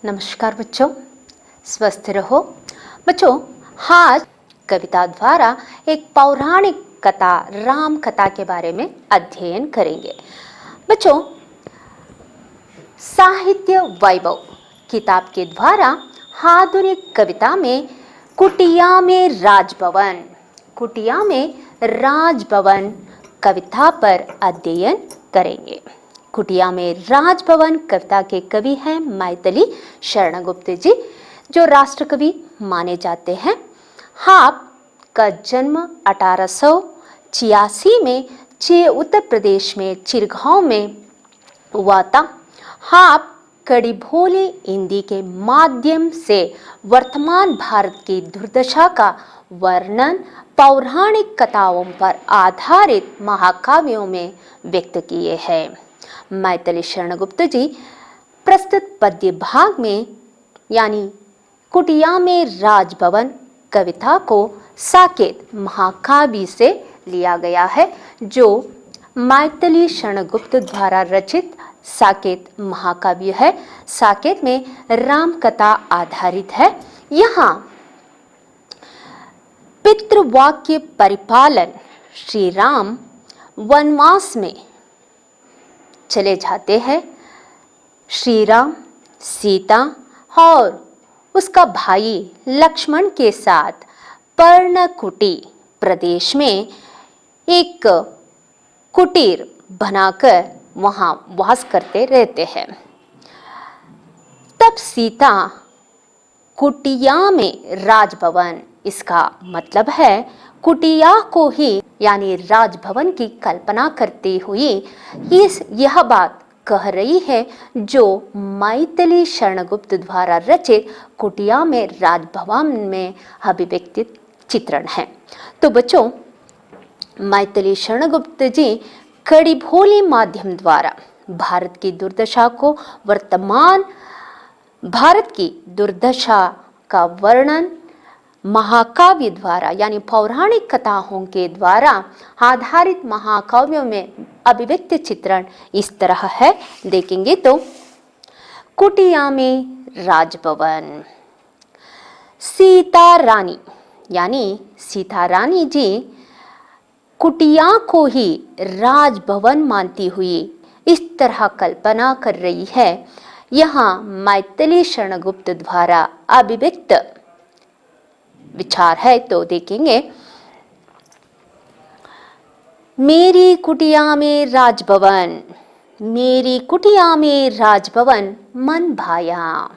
नमस्कार बच्चों, स्वस्थ रहो। बच्चों, आज कविता द्वारा एक पौराणिक कथा राम कथा के बारे में अध्ययन करेंगे। बच्चों, साहित्य वैभव किताब के द्वारा आधुनिक कविता में कुटिया में राजभवन कविता पर अध्ययन करेंगे। कुटिया में राजभवन कविता के कवि हैं मैथिली शरणगुप्त जी, जो राष्ट्रकवि माने जाते हैं। आपका जन्म 1886 में उत्तर प्रदेश में चिरगांव में हुआ था। आप कड़ी भोली हिंदी के माध्यम से वर्तमान भारत की दुर्दशा का वर्णन पौराणिक कथाओं पर आधारित महाकाव्यों में व्यक्त किए हैं। मैथिली शरणगुप्त जी प्रस्तुत पद्य भाग में यानी कुटिया में राजभवन कविता को साकेत महाकाव्य से लिया गया है, जो मैथिली शरणगुप्त द्वारा रचित साकेत महाकाव्य है। साकेत में राम कथा आधारित है। यहाँ पितृवाक्य परिपालन श्री राम वनवास में चले जाते हैं। श्री राम, सीता और उसका भाई लक्ष्मण के साथ पर्णकुटी प्रदेश में एक कुटीर बनाकर वहां वास करते रहते हैं। तब सीता कुटिया में राजभवन, इसका मतलब है कुटिया को ही यानी राजभवन की कल्पना करते हुए यह बात कह रही है, जो मैथिली शरणगुप्त द्वारा रचित कुटिया में राजभवन में अभिव्यक्तित चित्रण है। तो बच्चों, मैथिली शरणगुप्त जी कड़ी भोली माध्यम द्वारा भारत की दुर्दशा को वर्तमान भारत की दुर्दशा का वर्णन महाकाव्य द्वारा यानी पौराणिक कथाओं के द्वारा आधारित महाकाव्यों में अभिव्यक्त चित्रण इस तरह है। देखेंगे तो कुटिया में राजभवन, सीता रानी यानी सीता रानी जी कुटिया को ही राजभवन मानती हुई इस तरह कल्पना कर रही है। यहाँ मैथिली शरणगुप्त द्वारा अभिव्यक्त विचार है। तो देखेंगे, मेरी कुटिया में राजभवन, मेरी कुटिया में राजभवन मन भाया।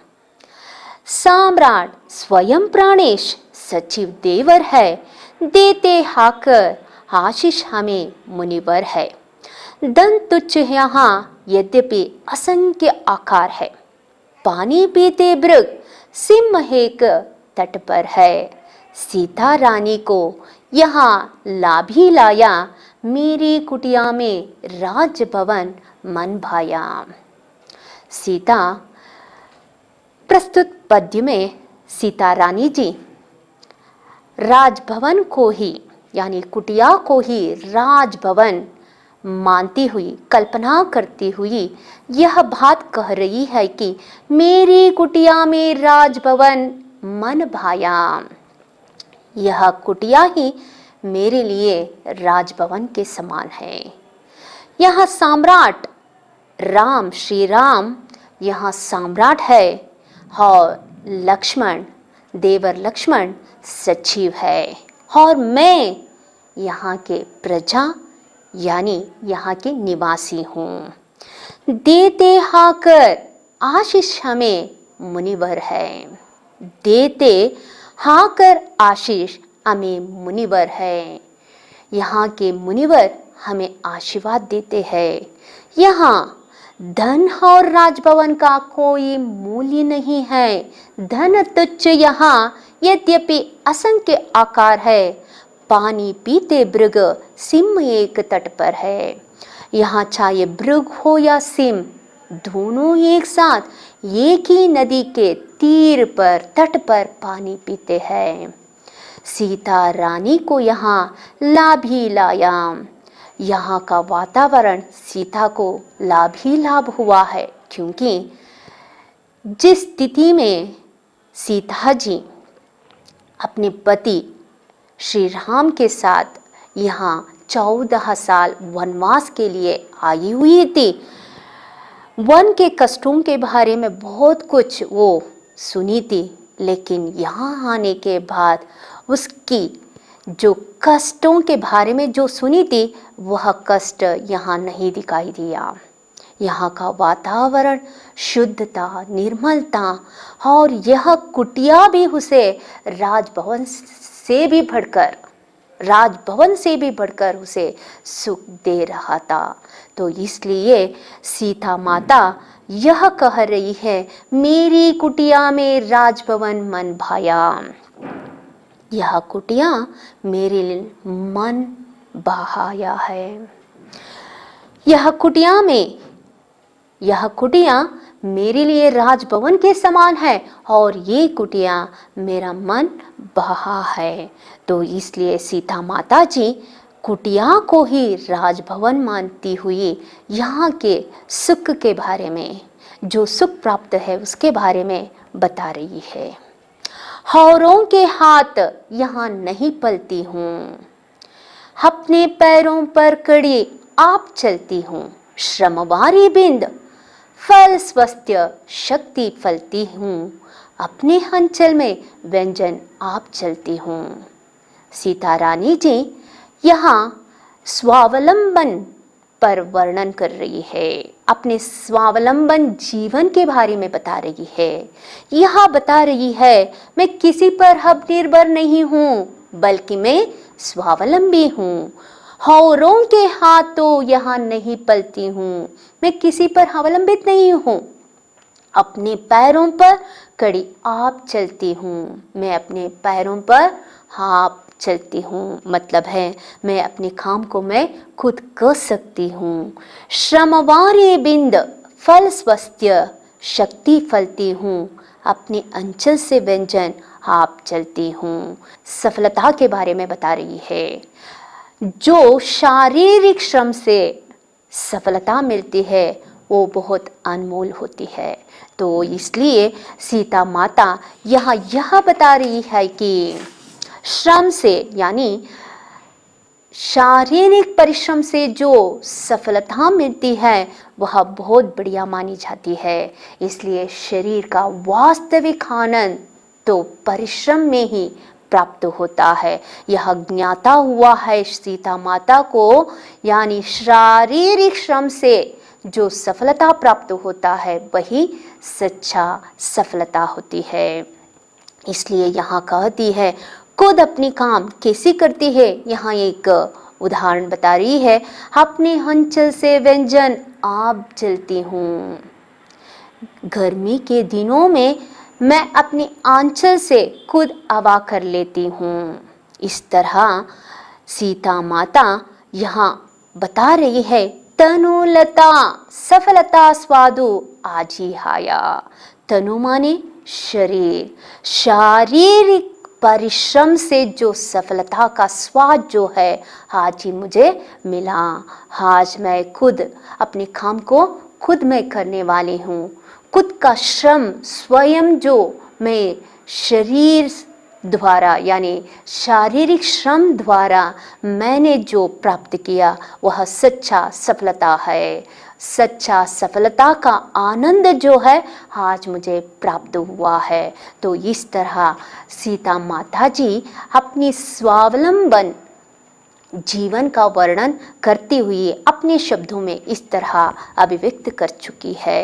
सम्राट स्वयं प्राणेश सचिव देवर है, देते हाकर आशीष हमें मुनिवर है। धन तुच्छ यहाँ यद्यपि असंख्य आकार है, पानी पीते मृग सिंह एक तट पर है। सीता रानी को यहाँ लाभ ही लाया, मेरी कुटिया में राजभवन मन भाया। सीता प्रस्तुत पद्य में सीता रानी जी राजभवन को ही यानी कुटिया को ही राजभवन मानती हुई कल्पना करती हुई यह बात कह रही है कि मेरी कुटिया में राजभवन मन भाया। यह कुटिया ही मेरे लिए राजभवन के समान है। यह सम्राट राम, श्री राम यहाँ सम्राट है और लक्ष्मण, देवर लक्ष्मण सचिव है, और मैं यहाँ के प्रजा यानी यहाँ के निवासी हूँ। देते हाकर आशीष हमें मुनिवर है, देते हाकर आशीष हमें मुनिवर है। यहाँ के मुनिवर हमें आशीर्वाद देते हैं। यहाँ धन और राजभवन का कोई मूल्य नहीं है। धन तुच्छ यहाँ यद्यपि असंख्य आकार है, पानी पीते मृग सिंह एक तट पर है। यहाँ चाहे मृग हो या सिंह, दोनों एक साथ एक ही नदी के तीर पर तट पर पानी पीते हैं। सीता रानी को यहाँ लाभ ही लाया। यहाँ का वातावरण सीता को लाभ ही लाभ हुआ है, क्योंकि जिस स्थिति में सीता जी अपने पति श्री राम के साथ यहाँ 14 साल वनवास के लिए आई हुई थी, वन के कष्टों के बारे में बहुत कुछ वो सुनी थी, लेकिन यहाँ आने के बाद उसकी जो कष्टों के बारे में जो सुनी थी वह कष्ट यहाँ नहीं दिखाई दिया। यहाँ का वातावरण शुद्धता, निर्मलता और यह कुटिया भी उसे राजभवन से भी बढ़कर उसे सुख दे रहा था। तो इसलिए सीता माता यह कह रही है, मेरी कुटिया में राजभवन मन भाया। यह कुटिया मेरे लिए मन बहाया है। यह कुटिया मेरे लिए राजभवन के समान है और ये कुटिया मेरा मन बहा है। तो इसलिए सीता माता जी कुटिया को ही राजभवन मानती हुई यहाँ के सुख के बारे में, जो सुख प्राप्त है उसके बारे में बता रही है। औरों के हाथ यहाँ नहीं पलती हूँ, अपने पैरों पर कड़ी आप चलती हूँ, श्रमवारी बिंद फल स्वास्थ्य शक्ति फलती हूँ, अपने अंचल में व्यंजन आप चलती हूँ। सीता रानी जी यहाँ स्वावलंबन पर वर्णन कर रही है, अपने स्वावलंबन जीवन के बारे में बता रही है। यह बता रही है, मैं किसी पर अब निर्भर नहीं हूँ, बल्कि मैं स्वावलंबी हूँ। औरों के हाथों यहाँ नहीं पलती हूँ, मैं किसी पर अवलंबित नहीं हूँ, अपने पैरों पर कड़ी आप चलती हूँ, मैं अपने पैरों पर आप चलती हूँ, मतलब है मैं अपने काम को मैं खुद कर सकती हूँ। श्रमवारी बिंद फल स्वास्थ्य शक्ति फलती हूँ, अपने अंचल से व्यंजन आप चलती हूँ। सफलता के बारे में बता रही है। जो शारीरिक श्रम से सफलता मिलती है वो बहुत अनमोल होती है। तो इसलिए सीता माता यहाँ यह बता रही है कि श्रम से यानी शारीरिक परिश्रम से जो सफलता मिलती है वह बहुत बढ़िया मानी जाती है। इसलिए शरीर का वास्तविक आनंद तो परिश्रम में ही प्राप्त होता है। यह ज्ञाता हुआ है सीता माता को, यानी शारीरिक श्रम से जो सफलता प्राप्त होता है वही सच्चा सफलता होती है। इसलिए यहाँ कहती है, खुद अपनी काम कैसी करती है, यहाँ एक उदाहरण बता रही है, अपने अंचल से व्यंजन आप चलती हूँ। गर्मी के दिनों में मैं अपने आंचल से खुद हवा कर लेती हूँ। इस तरह सीता माता यहाँ बता रही है, तनुलता सफलता स्वादु आजी हाया। तनु माने शरीर, शारीरिक परिश्रम से जो सफलता का स्वाद जो है आज ही मुझे मिला। आज मैं खुद अपने काम को खुद मैं करने वाली हूँ। खुद का श्रम स्वयं जो मैं शरीर द्वारा यानी शारीरिक श्रम द्वारा मैंने जो प्राप्त किया वह सच्चा सफलता है। सच्चा सफलता का आनंद जो है आज मुझे प्राप्त हुआ है। तो इस तरह सीता माता जी अपनी स्वावलंबन जीवन का वर्णन करती हुई अपने शब्दों में इस तरह अभिव्यक्त कर चुकी है।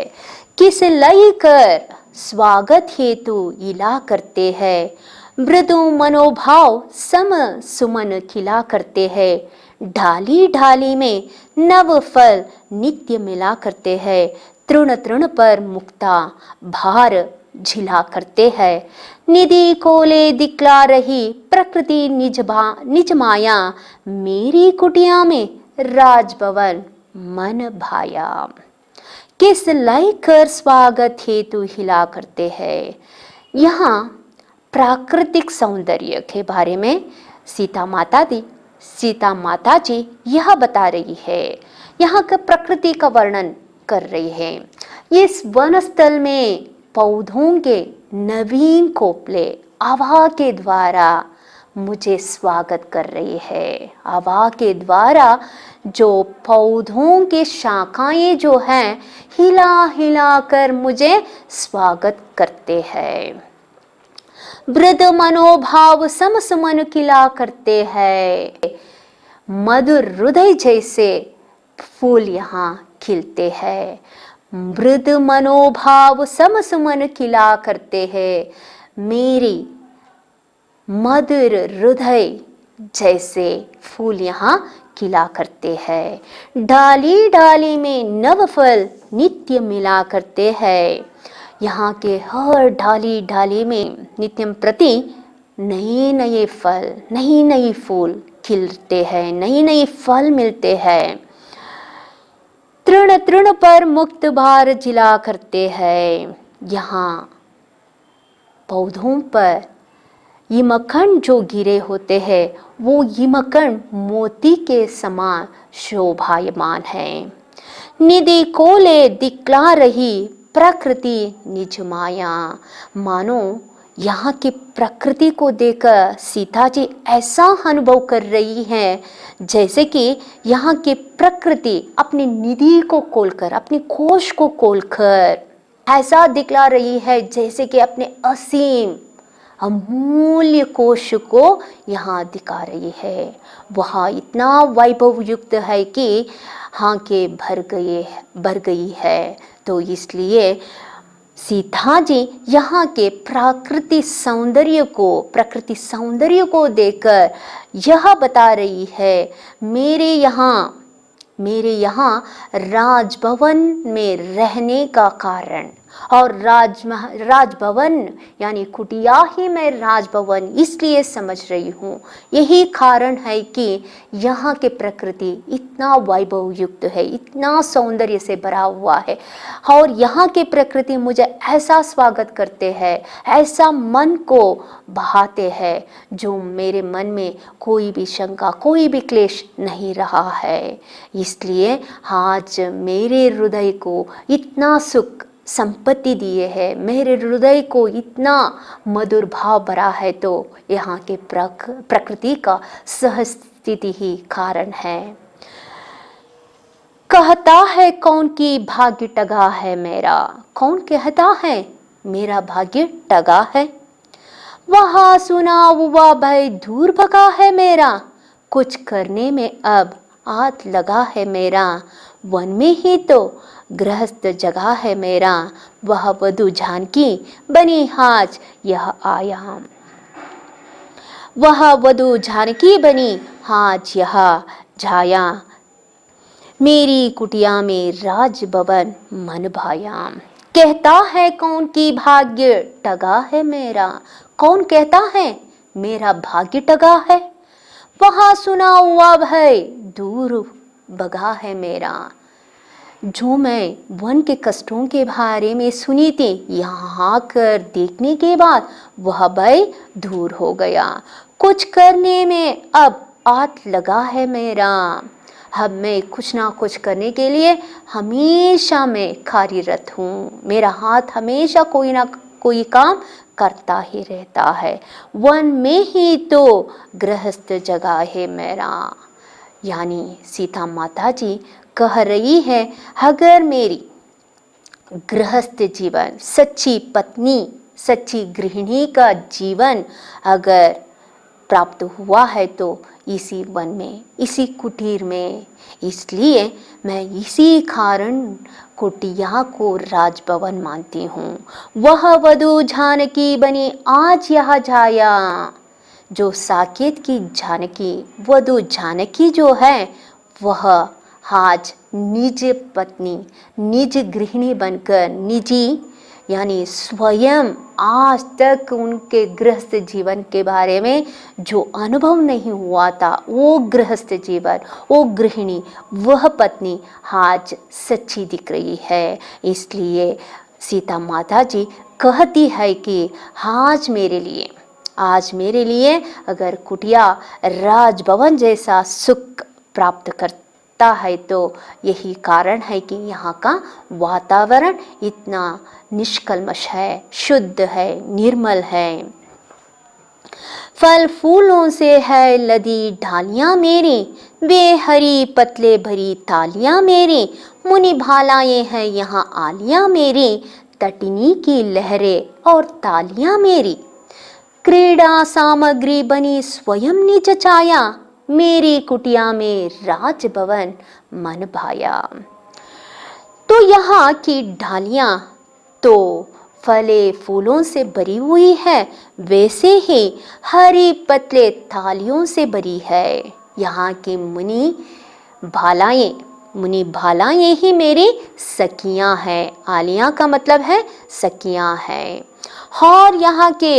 किस लय कर स्वागत हेतु इला करते हैं, मृदु मनोभाव सम सुमन खिला करते हैं। ढाली ढाली में नव फल नित्य मिला करते हैं, तृण तृण पर मुक्ता भार झिला करते हैं। निधि कोले दिखला रही प्रकृति निज माया, मेरी कुटिया में राजभवन मन भाया। किस लय कर स्वागत हेतु हिला करते हैं। यहाँ प्राकृतिक सौंदर्य के बारे में सीता माता जी यह बता रही है। यहाँ का प्रकृति का वर्णन कर रही है। इस वन स्थल में पौधों के नवीन कोपले हवा के द्वारा मुझे स्वागत कर रही है। हवा के द्वारा जो पौधों के शाखाएं जो हैं हिला हिला कर मुझे स्वागत करते हैं। वृद्ध मनोभाव समसमन खिला करते हैं। मधुर हृदय जैसे फूल यहाँ खिलते हैं। वृद्ध मनोभाव समसमन खिला करते हैं। मेरी मधुर हृदय जैसे फूल यहाँ खिला करते हैं। डाली डाली में नव फल नित्य मिला करते हैं। यहाँ के हर डाली डाली में नित्यम प्रति नए नए फल, नई नई फूल खिलते हैं, नई नई फल मिलते हैं। तृण तृण पर मुक्त भार जिला करते हैं। यहाँ पौधों पर हिमखंड जो गिरे होते हैं वो हिमखंड मोती के समान शोभायमान है। निधि कोले दिखला रही प्रकृति निज माया। मानो यहाँ की प्रकृति को देखकर सीता जी ऐसा अनुभव कर रही हैं जैसे कि यहाँ की प्रकृति अपनी निधि को खोलकर, अपनी कोश को खोलकर ऐसा दिखला रही है जैसे कि अपने असीम अमूल्य कोश को यहाँ दिखा रही है। वह इतना वैभव युक्त है कि आंखें भर गई है। तो इसलिए सीता जी यहाँ के प्रकृति सौंदर्य को देखकर यह बता रही है, मेरे यहाँ राजभवन में रहने का कारण, और राजभवन यानी कुटिया ही मैं राजभवन इसलिए समझ रही हूँ। यही कारण है कि यहाँ के प्रकृति इतना वैभव युक्त है, इतना सौंदर्य से भरा हुआ है, और यहाँ के प्रकृति मुझे ऐसा स्वागत करते हैं, ऐसा मन को बहाते हैं जो मेरे मन में कोई भी शंका, कोई भी क्लेश नहीं रहा है। इसलिए आज मेरे हृदय को इतना सुख संपत्ति दिए है, मेरे हृदय को इतना मधुर भाव भरा है, तो यहाँ के प्रकृति का सहस्थिति ही कारण है। कहता है कौन की भाग्य टगा है मेरा, कौन कहता है मेरा भाग्य टगा है। वहाँ सुना हुआ भय दूर भगा है मेरा, कुछ करने में अब हाथ लगा है मेरा। वन में ही तो गृहस्थ जगह है मेरा, वह वधु जानकी बनी आज यह आयाम। वह वधु जानकी बनी आज यह जाया। मेरी कुटिया में राज भवन मन भाया। कहता है कौन की भाग्य टगा है मेरा, कौन कहता है मेरा भाग्य टगा है। वहाँ सुना हुआ भय दूर भगा है मेरा। जो मैं वन के कष्टों के बारे में सुनी थी, यहाँ आकर देखने के बाद वह भय दूर हो गया। कुछ करने में अब हाथ लगा है मेरा। अब मैं कुछ ना कुछ करने के लिए हमेशा मैं कार्यरत हूँ। मेरा हाथ हमेशा कोई ना कोई काम करता ही रहता है। वन में ही तो गृहस्थ जगह है मेरा। यानी सीता माता जी कह रही है, अगर मेरी गृहस्थ जीवन, सच्ची पत्नी, सच्ची गृहिणी का जीवन अगर प्राप्त हुआ है तो इसी वन में, इसी कुटीर में। इसलिए मैं इसी कारण कुटिया को राजभवन मानती हूँ। वह वधु जानकी बनी आज यह जाया। जो साकेत की जानकी, वधु जानकी जो है, वह आज निज पत्नी, निज गृहिणी बनकर, निजी यानी स्वयं आज तक उनके गृहस्थ जीवन के बारे में जो अनुभव नहीं हुआ था, वो गृहस्थ जीवन, वो गृहिणी, वह पत्नी आज सच्ची दिख रही है। इसलिए सीता माता जी कहती है कि आज मेरे लिए अगर कुटिया राजभवन जैसा सुख प्राप्त करता है तो यही कारण है कि यहाँ का वातावरण इतना निष्कल्मश है, शुद्ध है, निर्मल है। फल फूलों से है लदी ढालियां मेरी, वे हरी पतले भरी तालियां मेरी, मुनि भालाएं हैं यहाँ आलियां मेरी, तटिनी की लहरें और तालियां मेरी। क्रीड़ा सामग्री बनी स्वयं निज छाया, मेरी कुटिया में राजभवन मन भाया। तो यहाँ की ढालियां तो फले फूलों से भरी हुई है, वैसे ही हरी पतले थालियों से भरी है। यहाँ की मुनि भालाएं ही मेरी सखियां हैं। आलियां का मतलब है सखियां हैं। और यहाँ के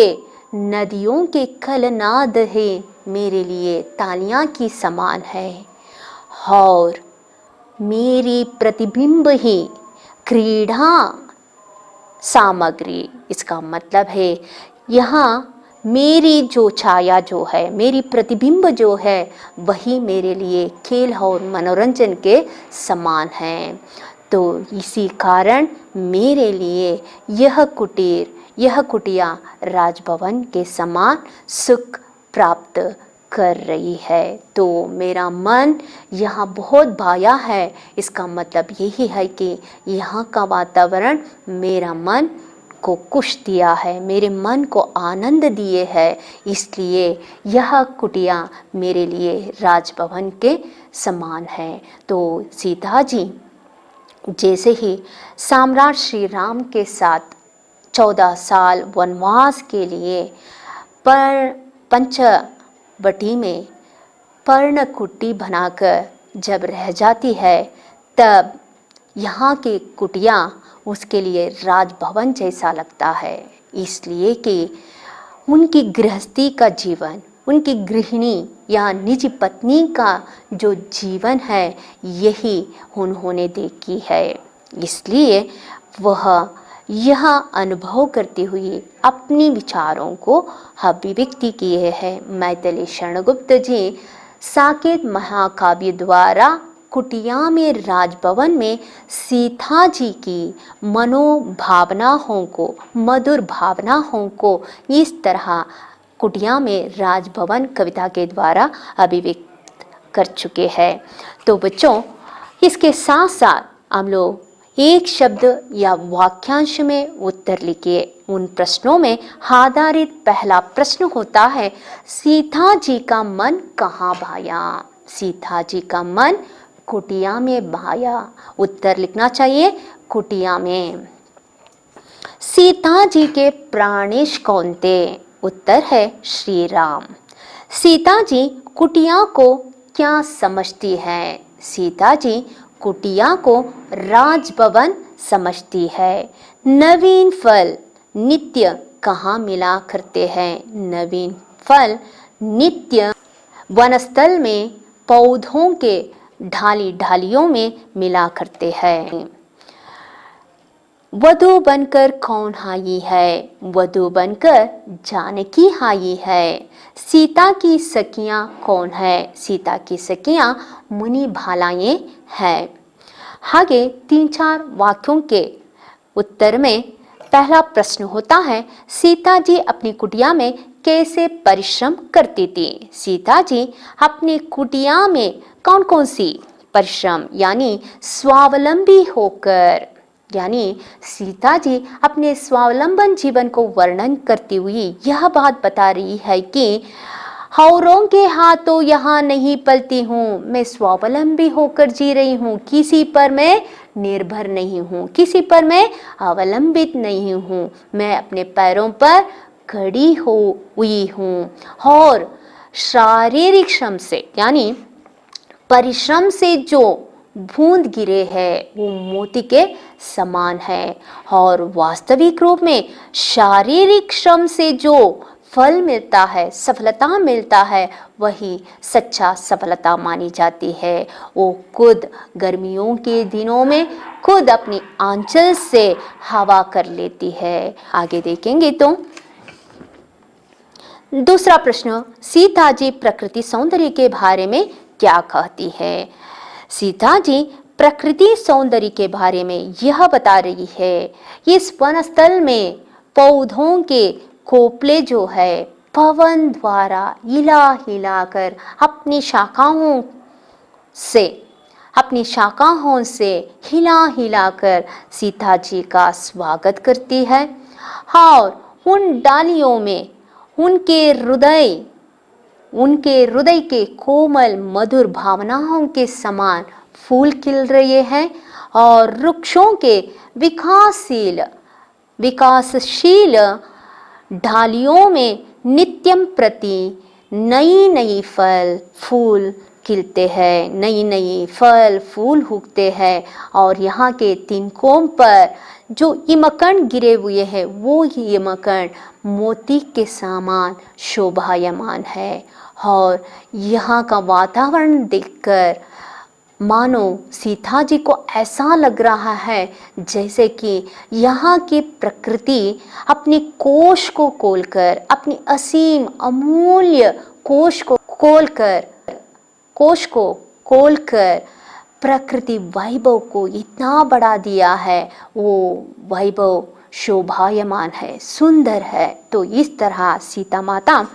नदियों के कलनाद है मेरे लिए तालियां की समान है। और मेरी प्रतिबिंब ही क्रीड़ा सामग्री, इसका मतलब है यहाँ मेरी जो छाया जो है, मेरी प्रतिबिंब जो है, वही मेरे लिए खेल और मनोरंजन के समान है। तो इसी कारण मेरे लिए यह कुटिया राजभवन के समान सुख प्राप्त कर रही है। तो मेरा मन यहाँ बहुत भाया है। इसका मतलब यही है कि यहाँ का वातावरण मेरा मन को खुश दिया है, मेरे मन को आनंद दिए है, इसलिए यह कुटिया मेरे लिए राजभवन के समान है। तो सीता जी जैसे ही सम्राट श्री राम के साथ 14 साल वनवास के लिए पंचवटी में पर्णकुटी बनाकर जब रह जाती है, तब यहाँ की कुटिया उसके लिए राजभवन जैसा लगता है। इसलिए कि उनकी गृहस्थी का जीवन, उनकी गृहिणी या निजी पत्नी का जो जीवन है, यही उन्होंने देखी है। इसलिए वह यह अनुभव करते हुए अपनी विचारों को अभिव्यक्ति किए हैं। मैथिली शरण गुप्त जी साकेत महाकाव्य द्वारा कुटिया में राजभवन में सीता जी की मनोभावनाओं को, मधुर भावनाओं को इस तरह कुटिया में राजभवन कविता के द्वारा अभिव्यक्त कर चुके हैं। तो बच्चों, इसके साथ साथ हम लोग एक शब्द या वाक्यांश में उत्तर लिखिए। उन प्रश्नों में आधारित पहला प्रश्न होता है, सीता जी का मन कहाँ भाया? सीता जी का मन कुटिया में भाया। उत्तर लिखना चाहिए कुटिया में। सीता जी के प्राणेश कौन थे? उत्तर है श्री राम। सीता जी कुटिया को क्या समझती हैं? सीता जी कुटिया को राजभवन समझती है। नवीन फल नित्य कहाँ मिला करते हैं? नवीन फल नित्य वनस्थल में पौधों के ढालियों में मिला करते हैं। वधु बनकर कौन आई है? वधु बनकर जानकी आई है। सीता की सखियां कौन है? सीता की सखियां मुनि भालाएं हैं। आगे 3-4 वाक्यों के उत्तर में पहला प्रश्न होता है, सीता जी अपनी कुटिया में कैसे परिश्रम करती थी? सीता जी अपनी कुटिया में कौन कौन सी परिश्रम यानी स्वावलंबी होकर, यानी सीता जी अपने स्वावलंबन जीवन को वर्णन करती हुई यह बात बता रही है कि औरों के हाथों यहाँ नहीं पलती हूँ, मैं स्वावलंबी होकर जी रही हूँ, किसी पर मैं निर्भर नहीं हूँ, किसी पर मैं अवलंबित नहीं हूँ, मैं अपने पैरों पर खड़ी हुई हूँ। और शारीरिक श्रम से यानी परिश्रम से जो बूंद गिरे है वो मोती के समान है। और वास्तविक रूप में शारीरिक श्रम से जो फल मिलता है, सफलता मिलता है, वही सच्चा सफलता मानी जाती है। वो खुद गर्मियों के दिनों में खुद अपनी आंचल से हवा कर लेती है। आगे देखेंगे तो दूसरा प्रश्न, सीता जी प्रकृति सौंदर्य के बारे में क्या कहती है? सीता जी प्रकृति सौंदर्य के बारे में यह बता रही है। इस वनस्थल में पौधों के खोपले जो है पवन द्वारा हिला हिलाकर अपनी शाखाओं से हिला हिलाकर सीता जी का स्वागत करती है और उन डालियों में उनके हृदय के कोमल मधुर भावनाओं के समान फूल खिल रहे हैं और वृक्षों के विकासशील डालियों में नित्यम प्रति नई नई फल फूल खिलते हैं, नई नई फल फूल उगते हैं और यहाँ के तिनकों पर जो हिमकण गिरे हुए हैं वो हिमकण मोती के समान शोभायमान है। और यहाँ का वातावरण देखकर मानो सीता जी को ऐसा लग रहा है जैसे कि यहाँ की प्रकृति अपने कोश को खोलकर, अपनी असीम अमूल्य कोश को खोलकर प्रकृति वैभव को इतना बढ़ा दिया है, वो वैभव शोभायमान है, सुंदर है। तो इस तरह सीता माता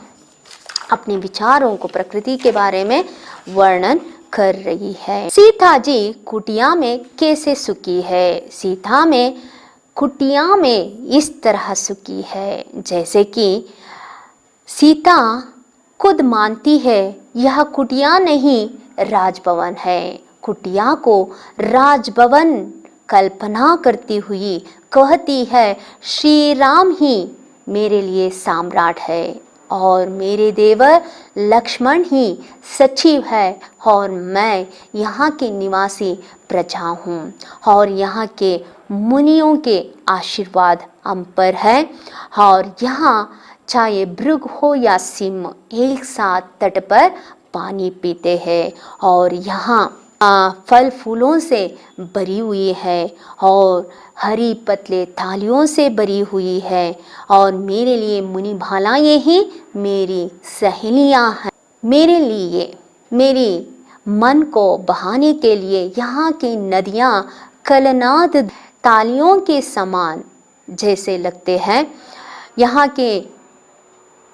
अपने विचारों को प्रकृति के बारे में वर्णन कर रही है। सीता जी कुटिया में कैसे सुखी है? सीता में कुटिया में इस तरह सुखी है जैसे कि सीता खुद मानती है यह कुटिया नहीं राजभवन है। कुटिया को राजभवन कल्पना करती हुई कहती है श्री राम ही मेरे लिए सम्राट है और मेरे देवर लक्ष्मण ही सचिव है और मैं यहाँ के निवासी प्रजा हूँ और यहाँ के मुनियों के आशीर्वाद हम पर है और यहाँ चाहे मृग हो या सिंह एक साथ तट पर पानी पीते हैं और यहाँ फल फूलों से भरी हुई है और हरी पतले थालियों से भरी हुई है और मेरे लिए मुनि भालाएं ही मेरी सहेलियां हैं। मेरे लिए मेरी मन को बहाने के लिए यहाँ की नदियाँ कलनाद तालियों के समान जैसे लगते हैं। यहाँ के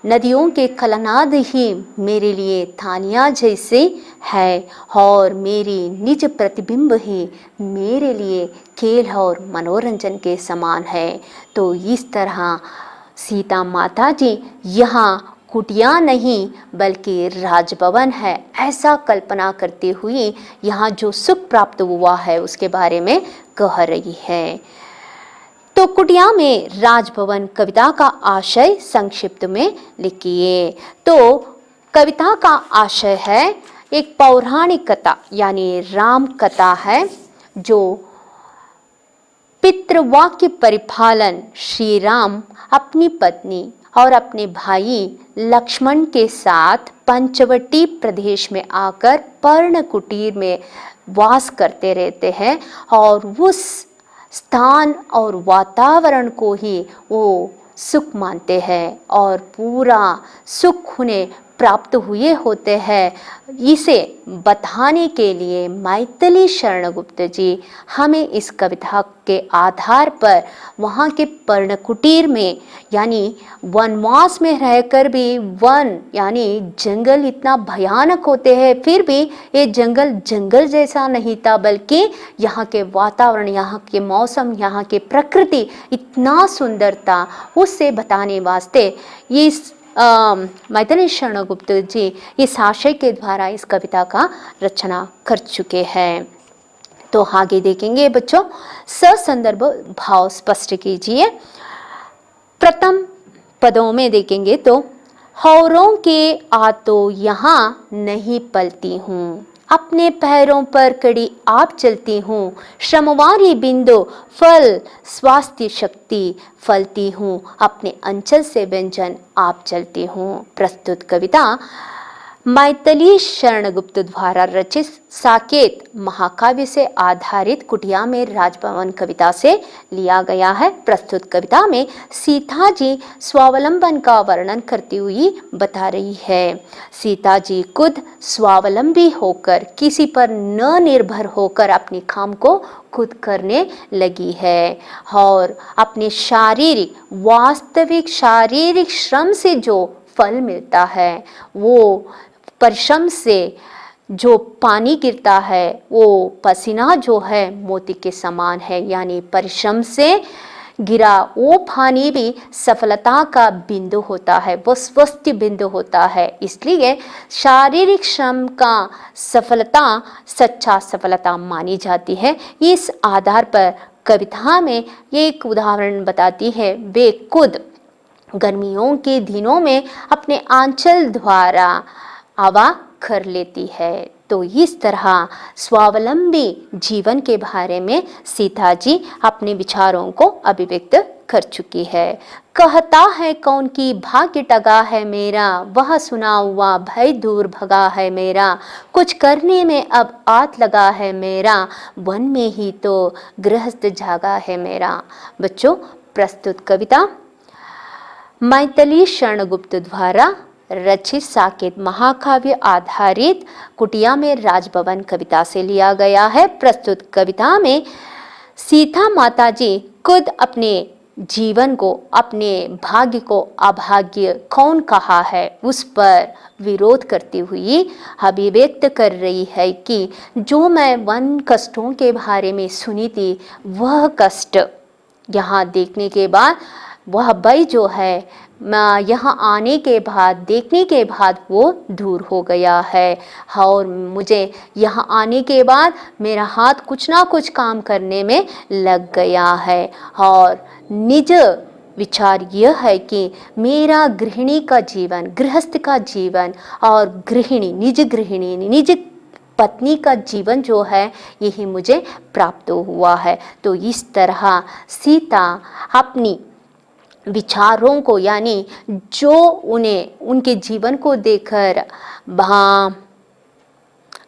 नदियों के कलनाद ही मेरे लिए थालियाँ जैसे है और मेरी निज प्रतिबिंब ही मेरे लिए खेल और मनोरंजन के समान है। तो इस तरह सीता माता जी यहाँ कुटिया नहीं बल्कि राजभवन है ऐसा कल्पना करते हुए यहाँ जो सुख प्राप्त हुआ है उसके बारे में कह रही है। तो कुटिया में राजभवन कविता का आशय संक्षिप्त में लिखिए। तो कविता का आशय है एक पौराणिक कथा यानी राम कथा है जो पितृवाक्य परिपालन श्री राम अपनी पत्नी और अपने भाई लक्ष्मण के साथ पंचवटी प्रदेश में आकर पर्ण कुटीर में वास करते रहते हैं और उस स्थान और वातावरण को ही वो सुख मानते हैं और पूरा सुख उन्हें प्राप्त हुए होते हैं। इसे बताने के लिए मैथिली शरणगुप्त जी हमें इस कविता के आधार पर वहाँ के पर्णकुटीर में यानी वनवास में रहकर भी वन यानी जंगल इतना भयानक होते हैं फिर भी ये जंगल जैसा नहीं था बल्कि यहाँ के वातावरण, यहाँ के मौसम, यहाँ के प्रकृति इतना सुंदर था उससे बताने वास्ते इस मैथिली शरणगुप्त जी इस आशय के द्वारा इस कविता का रचना कर चुके हैं। तो आगे देखेंगे बच्चों, ससंदर्भ भाव स्पष्ट कीजिए। प्रथम पदों में देखेंगे तो हौरों के आतो यहाँ नहीं पलती हूँ, अपने पैरों पर कड़ी आप चलती हूँ, श्रमवारी बिंदु फल स्वास्थ्य शक्ति फलती हूँ, अपने अंचल से व्यंजन आप चलती हूँ। प्रस्तुत कविता मैथिली शरणगुप्त द्वारा रचित साकेत महाकाव्य से आधारित कुटिया में राजभवन कविता से लिया गया है। प्रस्तुत कविता में सीता जी स्वावलंबन का वर्णन करती हुई बता रही है। सीता जी खुद स्वावलंबी होकर किसी पर न निर्भर होकर अपने काम को खुद करने लगी है और अपने वास्तविक शारीरिक श्रम से जो फल मिलता है, वो परिश्रम से जो पानी गिरता है, वो पसीना जो है मोती के समान है। यानी परिश्रम से गिरा वो पानी भी सफलता का बिंदु होता है, वो स्वस्थ बिंदु होता है। इसलिए शारीरिक श्रम का सफलता सच्चा सफलता मानी जाती है। इस आधार पर कविता में एक उदाहरण बताती है। वे खुद गर्मियों के दिनों में अपने आंचल द्वारा हवा कर लेती है। तो इस तरह स्वावलंबी जीवन के बारे में सीता जी अपने विचारों को अभिव्यक्त कर चुकी है। कहता है कौन की भाग्य टगा है मेरा, वह सुना हुआ भय दूर भगा है मेरा, कुछ करने में अब आत लगा है मेरा, वन में ही तो गृहस्थ जागा है मेरा। बच्चों, प्रस्तुत कविता मैथिली शरणगुप्त द्वारा रचित साकेत महाकाव्य आधारित कुटिया में राजभवन कविता से लिया गया है। प्रस्तुत कविता में सीता माता जी खुद अपने जीवन को, अपने भाग्य को अभाग्य कौन कहा है, उस पर विरोध करती हुई अभिव्यक्त कर रही है कि जो मैं वन कष्टों के बारे में सुनी थी, वह कष्ट यहाँ देखने के बाद, वह भय जो है यहाँ आने के बाद, देखने के बाद वो दूर हो गया है और मुझे यहाँ आने के बाद मेरा हाथ कुछ ना कुछ काम करने में लग गया है और निज विचार यह है कि मेरा गृहिणी का जीवन, गृहस्थ का जीवन और निज पत्नी का जीवन जो है, यही मुझे प्राप्त हुआ है। तो इस तरह सीता अपनी विचारों को, यानी जो उन्हें उनके जीवन को देखकर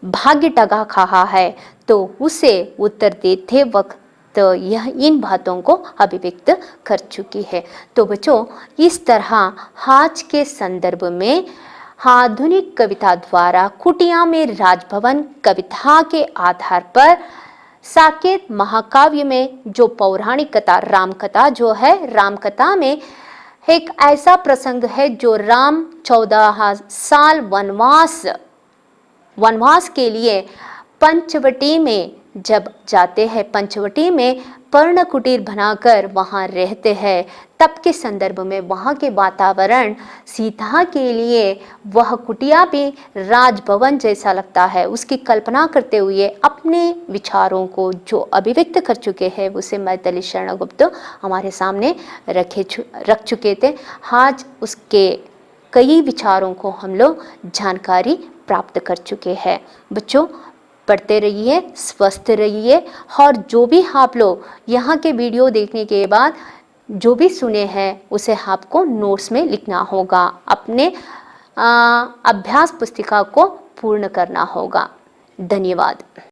भाग्य टगा कहा है, तो उसे उत्तर देते वक्त तो यह इन बातों को अभिव्यक्त कर चुकी है। तो बच्चों, इस तरह आज के संदर्भ में आधुनिक कविता द्वारा कुटिया में राजभवन कविता के आधार पर साकेत महाकाव्य में जो पौराणिक कथा, राम कथा जो है, राम कथा में एक ऐसा प्रसंग है जो राम 14 साल वनवास के लिए पंचवटी में जब जाते हैं, पंचवटी में पर्ण कुटीर बनाकर वहाँ रहते हैं, तब के संदर्भ में वहाँ के वातावरण सीता के लिए वह कुटिया भी राजभवन जैसा लगता है। उसकी कल्पना करते हुए अपने विचारों को जो अभिव्यक्त कर चुके हैं, उसे मैथिली शरणगुप्त हमारे सामने रख चुके थे। आज उसके कई विचारों को हम लोग जानकारी प्राप्त कर चुके हैं। बच्चों, पढ़ते रहिए, स्वस्थ रहिए और जो भी आप लोग यहाँ के वीडियो देखने के बाद जो भी सुने हैं, उसे आपको नोट्स में लिखना होगा, अपने अभ्यास पुस्तिका को पूर्ण करना होगा। धन्यवाद।